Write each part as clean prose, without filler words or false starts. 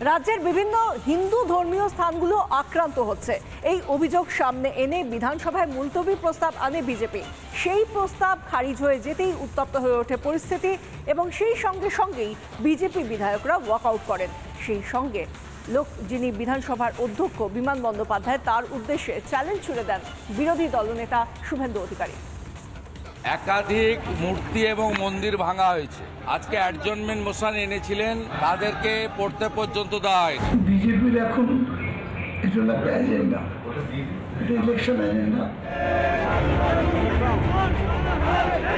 রাজ্যের বিভিন্ন হিন্দু ধর্মীয় স্থানগুলো আক্রান্ত হচ্ছে, এই অভিযোগ সামনে এনে বিধানসভায় মুলতবি প্রস্তাব আনে বিজেপি। সেই প্রস্তাব খারিজ হয়ে যেতেই উত্তপ্ত হয়ে ওঠে পরিস্থিতি এবং সেই সঙ্গে সঙ্গেই বিজেপি বিধায়করা ওয়াকআউট করেন। সেই সঙ্গে যিনি বিধানসভার অধ্যক্ষ বিমান বন্দ্যোপাধ্যায় তার উদ্দেশ্যে চ্যালেঞ্জ ছুড়ে দেন বিরোধী দলনেতা শুভেন্দু অধিকারী। একাধিক মূর্তি এবং মন্দির ভাঙা হয়েছে। আজকে অ্যাডজর্নমেন্ট মোশন এনেছিলেন, তাদেরকে পড়তে পর্যন্ত দেওয়া হয়নি। বিজেপির এখন এটা একটা এজেন্ডা, এটা ইলেকশন এজেন্ডা।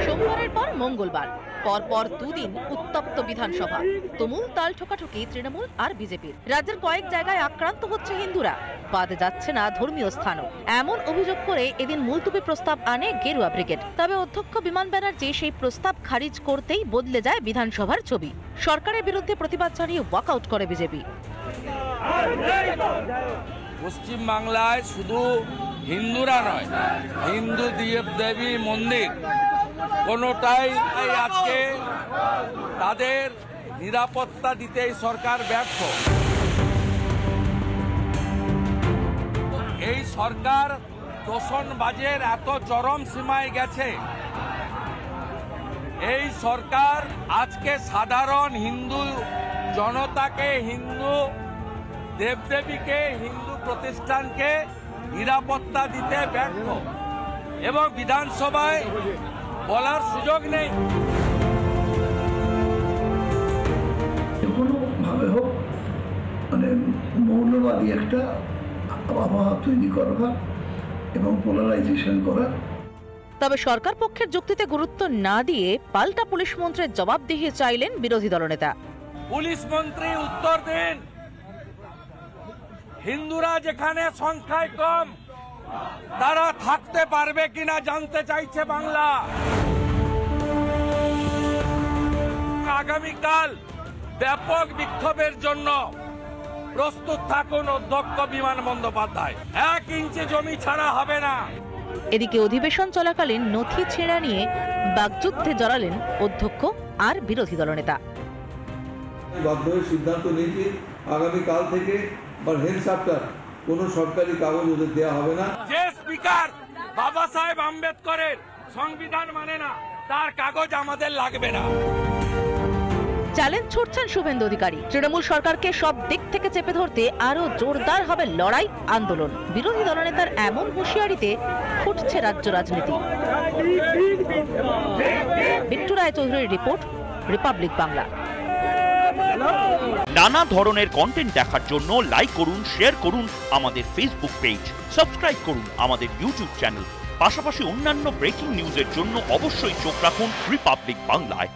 সোমবারের পর মঙ্গলবার পরপর দুদিন উত্তপ্ত বিধানসভা, তুমুল তাল ঠোকাঠুকি তৃণমূল আর বিজেপির। রাজ্যের কয়েক জায়গায় আক্রান্ত হচ্ছে হিন্দুরা, বাদে যাচ্ছে না ধর্মীয় স্থানও। এমন অভিযোগ করে এদিন মুলতবি প্রস্তাব আনে গেরুয়া ব্রিগেড। তবে অধ্যক্ষ বিমান ব্যানার্জি সেই প্রস্তাব খারিজ করতেই বদলে যায় বিধানসভার ছবি। সরকারের বিরুদ্ধে প্রতিবাদ জানিয়ে ওয়াকআউট করে বিজেপি। পশ্চিম বাংলায় শুধু হিন্দুরা নয়, হিন্দু দেবী মন্দির কোনোটাই আজকে তাদের নিরাপত্তা দিতে এই সরকার ব্যর্থ। এই সরকার দোষণবাজের এত চরম সীমায় গেছে, এই সরকার আজকে সাধারণ হিন্দু জনতাকে, হিন্দু দেবদেবীকে, হিন্দু প্রতিষ্ঠানকে নিরাপত্তা দিতে ব্যর্থ এবং বিধানসভায় বলার সুযোগ নেই। কোনোভাবে হোক মানে মৌলবাদী একটা আবহাওয়া তৈরি করা এবং পোলারাইজেশন করা। তবে সরকার পক্ষের যুক্তিতে গুরুত্ব না দিয়ে পাল্টা পুলিশ মন্ত্রীর জবাবদিহি চাইলেন বিরোধী দলনেতা। পুলিশ মন্ত্রী উত্তর দিন, হিন্দুরা যেখানে সংখ্যায় কম তারা থাকতে পারবে কিনা জানতে চাইছে বাংলা। আগামীকাল ব্যাপক বিক্ষোভের জন্য প্রস্তুত থাকুন অধ্যক্ষ বিমান বন্দ্যোপাধ্যায়। 1 ইঞ্চি জমি ছাড়া হবে না। এদিকে অধিবেশন চলাকালীন নথি ছেঁড়া নিয়ে বাগযুদ্ধে জড়ালেন অধ্যক্ষ আর বিরোধী দলনেতা। বাধ্য হয়ে সিদ্ধান্ত নিয়েছি আগামীকাল থেকে বা হেন্স আফটার কোনো সরকারি কাগজ ওদের দেওয়া হবে না। যে স্পিকার বাবা সাহেব আম্বেদকরের সংবিধান মানে না, তার কাগজ আমাদের লাগবে না। চ্যালেঞ্জ ছুড়ছেন শুভেন্দু অধিকারী। তৃণমূল সরকারকে সব দিক থেকে চেপে ধরতে আরো জোরদার হবে লড়াই, আন্দোলন। বিরোধী দলনেতার এমন হুঁশিয়ারিতে ফুটছে রাজ্য রাজনীতি। বিট্টু রায়চৌধুরীর রিপোর্ট, রিপাবলিক বাংলা। নানা ধরনের কন্টেন্ট দেখার জন্য লাইক করুন, শেয়ার করুন আমাদের ফেসবুক পেজ, সাবস্ক্রাইব করুন আমাদের ইউটিউব চ্যানেল। পাশাপাশি অন্যান্য ব্রেকিং নিউজের জন্য অবশ্যই চোখ রাখুন রিপাবলিক বাংলায়।